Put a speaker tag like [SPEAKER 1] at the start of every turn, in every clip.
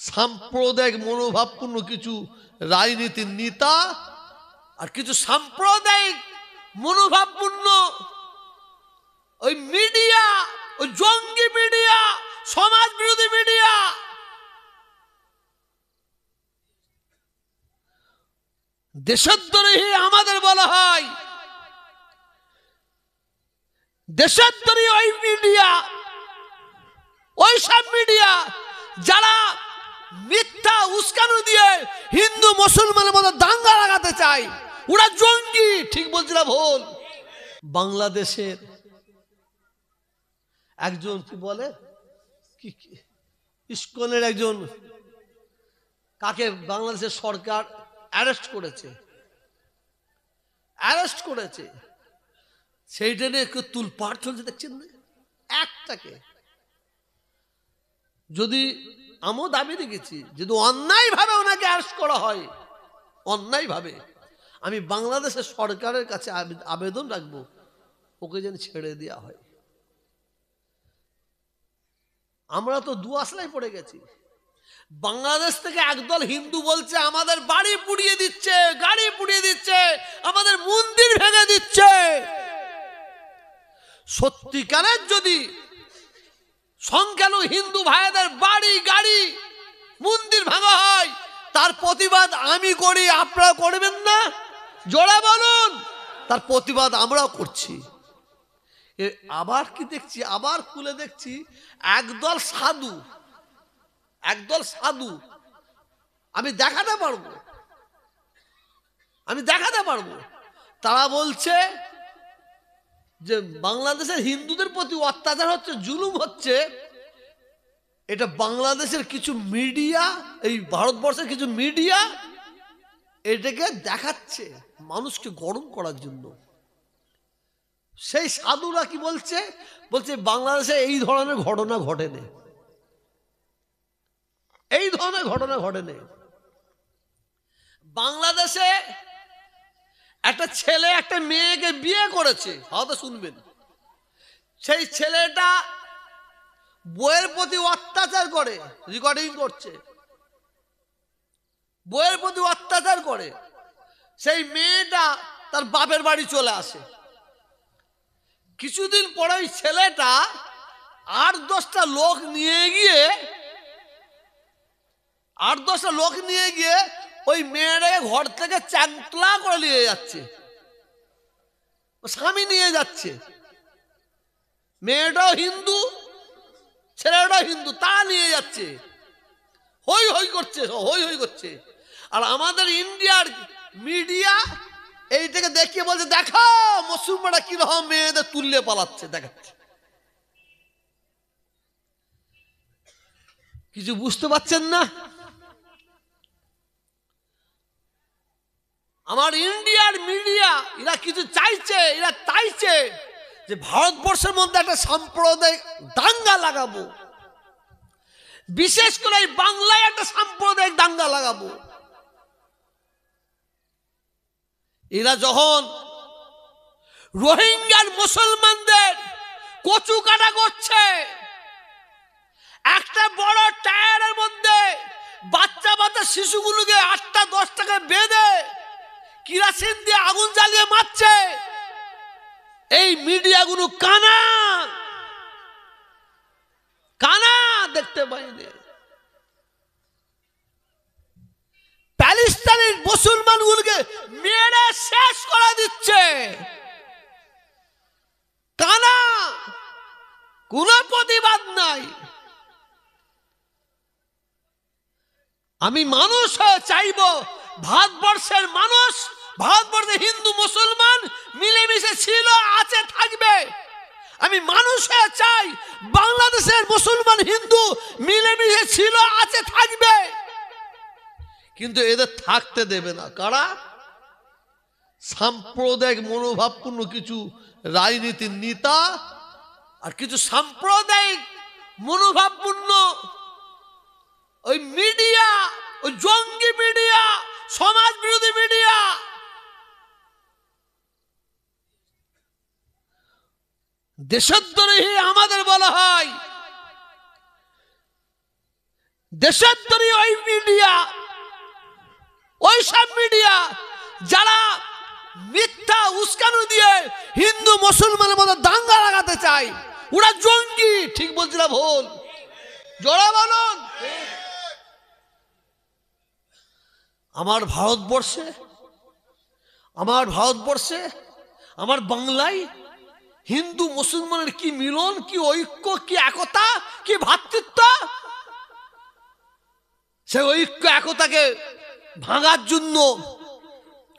[SPEAKER 1] সাম্প্রদায়িক মনোভাবপূর্ণ কিছু রাজনীতির নেতা আর কিছু সাম্প্রদায়িক মনোভাবপূর্ণ ওই মিডিয়া, ওই জঙ্গি মিডিয়া, সমাজ বিরোধী মিডিয়া দেশদ্রোহী আমাদের বলা হয়। দেশদ্রোহী ওই মিডিয়া, ওই সব মিডিয়া যারা মিথ্যা উস্কানি দিয়ে হিন্দু মুসলমানের মধ্যে দাঙ্গা লাগাতে চায়, ওরা জঙ্গি। ঠিক বলছি না ভুল? বাংলাদেশের একজন কি বলে ইসকনের একজন কাকে বাংলাদেশের সরকার অ্যারেস্ট করেছে, সেইটা নিয়ে একটু তুলপাড় চলছে, দেখছেন না? একটাকে যদি আমিও দাবি রেখেছি, যদি অন্যায়ভাবে ওনাকে অ্যারেস্ট করা হয়, অন্যায়ভাবে, আমি বাংলাদেশের সরকারের কাছে আবেদন রাখবো ওকে যেন ছেড়ে দেওয়া হয়। আমরা তো দু আসলায় পড়ে গেছি। বাংলাদেশ থেকে একদল হিন্দু বলছে আমাদের বাড়ি পুড়িয়ে দিচ্ছে, গাড়ি পুড়িয়ে দিচ্ছে, আমাদের মন্দির ভেঙে দিচ্ছে। সত্যিকারের যদি সংখ্যালঘু হিন্দু ভাইদের বাড়ি, গাড়ি, মন্দির ভাঙা হয়, তার প্রতিবাদ আমি করি, আপনারা করবেন না? জোরে বলুন। তার প্রতিবাদ আমরাও করছি। আবার কি দেখছি, আবার খুলে দেখছি একদল সাধু, আমি দেখাতে পারবো, তারা বলছে যে বাংলাদেশের হিন্দুদের প্রতি অত্যাচার হচ্ছে, জুলুম হচ্ছে, এটা বাংলাদেশের কিছু মিডিয়া, এই ভারতবর্ষের কিছু মিডিয়া এটাকে দেখাচ্ছে মানুষকে গরম করার জন্য। সেই সাধুরা কি বলছে বাংলাদেশে এই ধরনের ঘটনা ঘটেনি, বাংলাদেশে একটা ছেলে একটা মেয়েকে বিয়ে করেছে, হয়তো শুনবেন, সেই ছেলেটা বইয়ের প্রতি অত্যাচার করে, রেকর্ডিং করছে, বইয়ের প্রতি অত্যাচার করে, সেই মেয়েটা তার বাপের বাড়ি চলে আসে। কিছুদিন পরে ওই ছেলেটা 8-10টা লোক নিয়ে গিয়ে ওই মেয়েটাকে ঘর থেকে চ্যাংতলা করে নিয়ে যাচ্ছে, স্বামী নিয়ে যাচ্ছে। মেয়েটাও হিন্দু, ছেলেটাও হিন্দু, তা নিয়ে যাচ্ছে, হই হই করছে। আর আমাদের ইন্ডিয়ার মিডিয়া এইটাকে দেখিয়ে বলছে, দেখো মুসলমানরা কিরকম মেয়েদের তুললে পালাচ্ছে, দেখাচ্ছে। কিছু বুঝতে পারছেন না? আমার ইন্ডিয়ার মিডিয়া এরা কিছু চাইছে, যে ভারতবর্ষের মধ্যে একটা সাম্প্রদায়িক দাঙ্গা লাগাবো, বিশেষ করে বাংলায় একটা সাম্প্রদায়িক দাঙ্গা লাগাবো। এরা যখন রোহিঙ্গার মুসলমানদের কচু কাটা করছে, একটা বড় টায়ারের মধ্যে বাচ্চা শিশুগুলোকে 8টা-10টাকে বেঁধে কিরাসিন দিয়ে আগুন জ্বালিয়ে মারছে, এই মিডিয়াগুলো কানা দেখতে পাইনি। প্যালেস্টাইনের মুসলমানগুলোকে মেরে শেষ করে দিচ্ছে, কানা, কোনো প্রতিবাদ নাই। আমি মানুষ হয়ে চাইবো ভারতবর্ষের মানুষ, ভারতবর্ষের হিন্দু মুসলমান মিলেমিশে ছিল, আছে, থাকবে। আমি মানুষ হয়ে চাই বাংলাদেশের মুসলমান হিন্দু মিলেমিশে ছিল, আছে, থাকবে। কিন্তু এদের থাকতে দেবে না কারা? সাম্প্রদায়িক মনোভাবপূর্ণ কিছু রাজনীতির নেতা আর কিছু সাম্প্রদায়িক মনোভাবপূর্ণ ওই মিডিয়া, ওই জঙ্গি মিডিয়া, সমাজ বিরোধী মিডিয়া দেশদ্রোহী আমাদের বলা হয়। দেশের তৈরি ওই মিডিয়া, ওই সব মিডিয়া যারা মিথ্যা উস্কানো দিয়ে হিন্দু মুসলমানের মধ্যে দাঙ্গা লাগাতে চায়, ওরা জঙ্গি। ঠিক বলছি না ভুল? জোরে বলুন। আমার ভারতবর্ষে, আমার বাংলায় হিন্দু মুসলমানের কি মিলন, কি ঐক্য, কি একতা, কি ভ্রাতৃত্ব। সেই ঐক্য একতাকে ভাঙার জন্য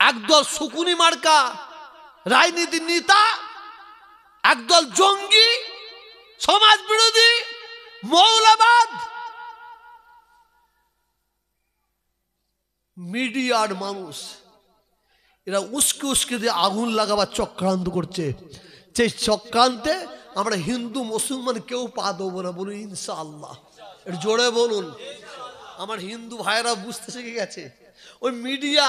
[SPEAKER 1] একদল শকুনি মার্কা রাজনীতির নেতা, একদল জঙ্গি, সমাজ বিরোধী, মৌলবাদ, মিডিয়ার মানুষ, এরা উস্কে উস্কে দিয়ে আগুন লাগাবার চক্রান্ত করছে। সেই চক্রান্তে আমরা হিন্দু মুসলমান কেউ পা দেবো না, বলুন ইনশাআল্লাহ। একটু জোরে বলুন। আমার হিন্দু ভাইয়েরা বুঝতে শিখে গেছে। ওই মিডিয়া,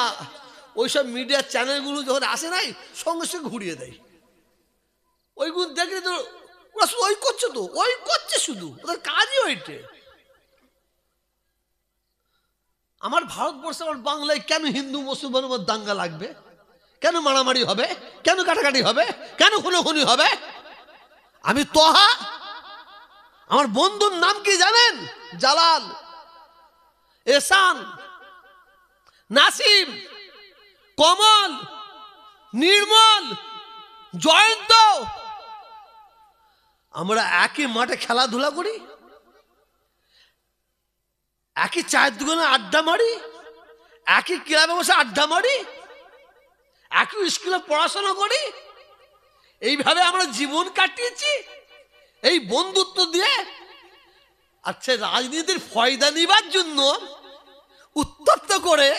[SPEAKER 1] ওইসব মিডিয়া চ্যানেলগুলো যখন আসে নাই, সঙ্গে সঙ্গে ঘুরিয়ে দেয়। ওইগুলো দেখলে তো ওরা শুধু ওই করছে, তো ওই করছে, শুধু ওদের কাজই ওইটে। আমার ভারতবর্ষে, আমার বাংলায় কেন হিন্দু মুসলমানের মধ্যে দাঙ্গা লাগবে? কেন মারামারি হবে? কেন কাটাকাটি হবে? কেন খুনোখুনি হবে? আমি তোহা, আমার বন্ধুর নাম কি জানেন? জালাল, এহসান, নাসিম, কমল, নির্মল, জয়ন্ত। আমরা একই মাঠে খেলাধুলা করি, একই চায়ের দোকানে আড্ডা মারি, একই ক্লাবে বসে আড্ডা মারি, একই স্কুলে পড়াশোনা করি। এইভাবে আমরা জীবন কাটিয়েছি এই বন্ধুত্ব দিয়ে। আচ্ছা, রাজনীতির ফয়দা নিবার জন্য উত্তপ্ত করে,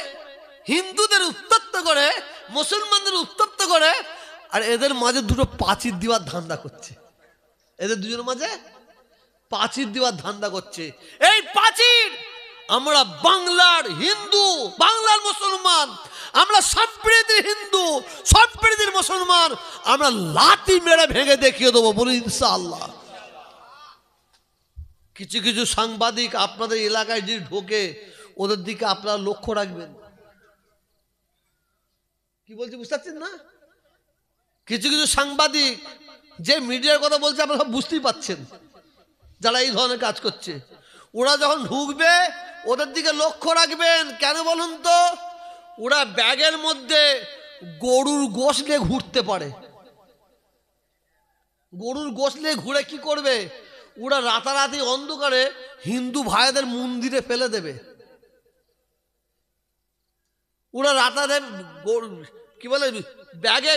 [SPEAKER 1] হিন্দুদের উত্তপ্ত করে, মুসলমানদের উত্তপ্ত করে, আর এদের মাঝে দুটো প্রাচীর দেওয়ার ধান্দা করছে। এদের দুজনের মাঝে প্রাচীর দেওয়ার ধান্দা করছে। এই প্রাচীর আমরা বাংলার হিন্দু, বাংলার মুসলমান, আমরা সম্প্রীতির হিন্দু, সম্প্রীতির মুসলমান, আমরা লাঠি মেরে ভেঙে দেখিয়ে দেবো, বলি ইনশাআল্লাহ। কিছু কিছু সাংবাদিক আপনাদের এলাকায় যে ঢোকে, ওদের দিকে আপনারা লক্ষ্য রাখবেন। কি বলছি বুঝতে পারছেন না? কিছু কিছু সাংবাদিক যে মিডিয়ার কথা বলছে, আপনারা সব বুঝতেই পাচ্ছেন, যারা এই ধরনের কাজ করছে। ওরা যখন ঢুকবে, ওদের দিকে লক্ষ্য রাখবেন। কেন বলুন তো? ওরা ব্যাগের মধ্যে গরুর গোশ নিয়ে ঘুরতে পারে। গরুর গোশ নিয়ে ঘুরে কি করবে? ওরা রাতারাতি অন্ধকারে হিন্দু ভাইদের মন্দিরে ফেলে দেবে। ওরা রাতারাতি কি বলে, ব্যাগে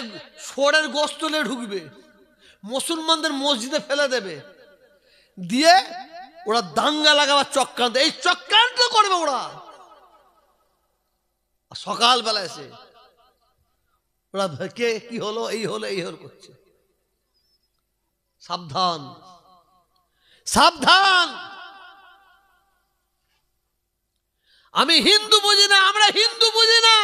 [SPEAKER 1] ষোঁড়ের গোশত নিয়ে ঢুকবে, মুসলমানদের মসজিদে ফেলে দেবে, দিয়ে ওরা দাঙ্গা লাগাবার চক্রান্ত, এই চক্রান্ত করবে ওরা। সকালবেলা এসে ওরা কে কি হলো, এই হলো, এই হলো করছে। সাবধান, সাবধান। আমি হিন্দু বুঝি না, আমরা হিন্দু বুঝি না,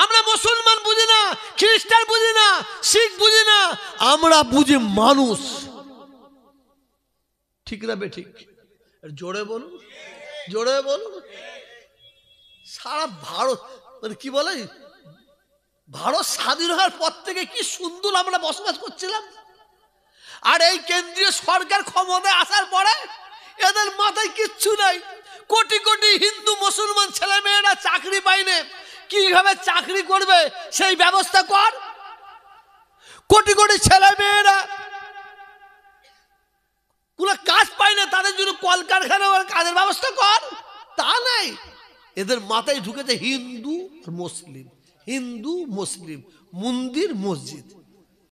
[SPEAKER 1] আমরা মুসলমান বুঝি না, খ্রিস্টান বুঝি না, শিখ বুঝি না, আমরা বুঝি মানুষ। ঠিক না বে ঠিক? জোরে বলুন, জোরে বলুন। সারা ভারত, মানে কি বলে, ভারত স্বাধীন হওয়ার পর থেকে কি সুন্দর আমরা বসবাস করছিলাম। আর এই কেন্দ্রীয় সরকার ক্ষমতায় আসার পরে এদের মাথায় কিচ্ছু নাই। কোটি কোটি হিন্দু মুসলমান ছেলে মেয়েরা চাকরি পায়নি, কিভাবে চাকরি করবে সেই ব্যবস্থা কর। কোটি কোটি ছেলে মেয়েরা কোনো কাজ পায় না, তাদের জন্য কলকারখানা কাজের ব্যবস্থা কর। তা নাই, এদের মাথায় ঢুকেছে হিন্দু আর মুসলিম, হিন্দু মুসলিম, মন্দির মসজিদ।